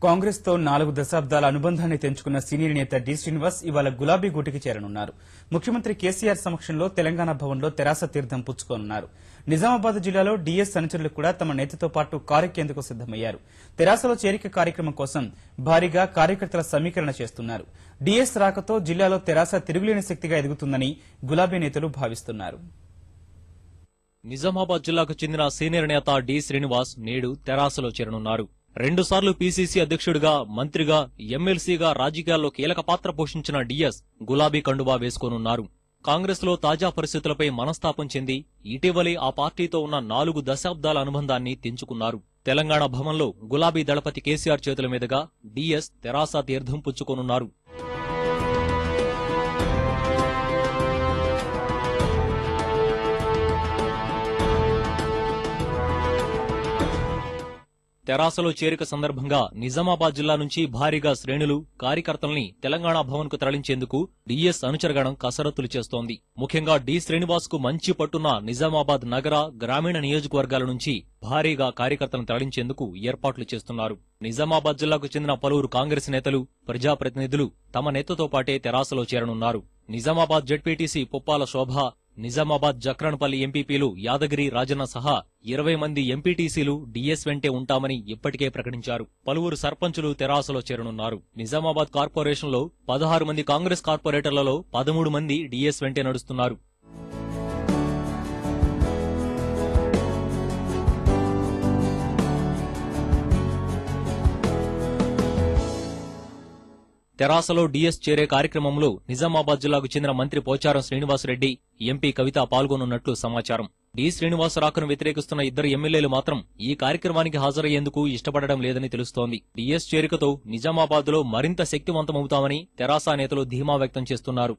కాంగ్రెస్ తో 4 దశాబ్దాల అనుబంధాన్ని తెంచుకున్న సీనియర్ నేత డి శ్రీనివాస్ ఇవాళ గులాబీ గూటికి చేరనున్నారు. ముఖ్యమంత్రి కేసీఆర్ సమక్షంలో తెలంగాణ భవన్లో తెరాస తీర్థం పుచ్చుకోనున్నారు. నిజామాబాద్ జిల్లాలో డీఎస్ అనుచరులు కూడా తమ నేతతో పాటు కారెక్కేందుకు సిద్దమయ్యారు. తెరాసలో చేరిక కార్యక్రమం కోసం భారీగా కార్యకర్తల సమీకరణ చేస్తున్నారు. డీఎస్ రాకతో జిల్లాలో తెరాస తిరుగులేని శక్తిగా ఎదుగుతుందని గులాబీ నేతలు భావిస్తున్నారు. నిజామాబాద్ జిల్లాకు చెందిన సీనియర్ నేత డి శ్రీనివాస్ నేడు తెరాసలో చేరనున్నారు. 2 సార్లు పీసీసీ అధ్యక్షుడిగా, మంత్రిగా, ఎమ్మెల్సీగా రాజకీయాల్లో కీలక పాత్ర పోషించిన డీఎస్ గులాబీ కండువా వేసుకోనున్నారు. కాంగ్రెస్ లో తాజా పరిస్థితులపై మనస్తాపం చెంది ఇటీవలే ఆ పార్టీతో ఉన్న 4 దశాబ్దాల అనుబంధాన్ని తెంచుకున్నారు. తెలంగాణ భవన్లో గులాబీ దళపతి కేసీఆర్ చేతుల మీదుగా డీఎస్ తెరాస తీర్థం పుచ్చుకోనున్నారు. తెరాసలో చేరిక సందర్భంగా నిజామాబాద్ జిల్లా నుంచి భారీగా శ్రేణులు, కార్యకర్తల్ని తెలంగాణ భవన్ కు తరలించేందుకు డీఎస్ అనుచరగణం కసరత్తులు చేస్తోంది. ముఖ్యంగా డి శ్రీనివాస్ కు మంచి పట్టున్న నిజామాబాద్ నగర, గ్రామీణ నియోజకవర్గాల నుంచి భారీగా కార్యకర్తలను తరలించేందుకు ఏర్పాట్లు చేస్తున్నారు. నిజామాబాద్ జిల్లాకు చెందిన పలువురు కాంగ్రెస్ నేతలు, ప్రజాప్రతినిధులు తమ నేతతో పాటే తెరాసలో చేరనున్నారు. నిజామాబాద్ జెడ్పీటీసీ పుప్పాల శోభ, నిజామాబాద్ జక్రన్పల్లి ఎంపీపీలు యాదగిరి రాజన్న సహా 20 మంది ఎంపీటీసీలు డీఎస్ వెంటే ఉంటామని ఇప్పటికే ప్రకటించారు. పలువురు సర్పంచులు తెరాసలో చేరనున్నారు. నిజామాబాద్ కార్పొరేషన్లో 16 మంది కాంగ్రెస్ కార్పొరేటర్లలో 13 మంది డీఎస్ వెంటే నడుస్తున్నారు. తెరాసలో డీఎస్ చేరే కార్యక్రమంలో నిజామాబాద్ జిల్లాకు చెందిన మంత్రి పోచారం శ్రీనివాసరెడ్డి, ఎంపీ కవిత పాల్గొనున్నట్లు సమాచారం. డి శ్రీనివాస్ రాకను వ్యతిరేకిస్తున్న 2 ఎమ్మెల్యేలు మాత్రం ఈ కార్యక్రమానికి హాజరయ్యేందుకు ఇష్టపడడం లేదని తెలుస్తోంది. డీఎస్ చేరికతో నిజామాబాద్లో మరింత శక్తివంతమవుతామని తెరాస నేతలు ధీమా వ్యక్తం చేస్తున్నారు.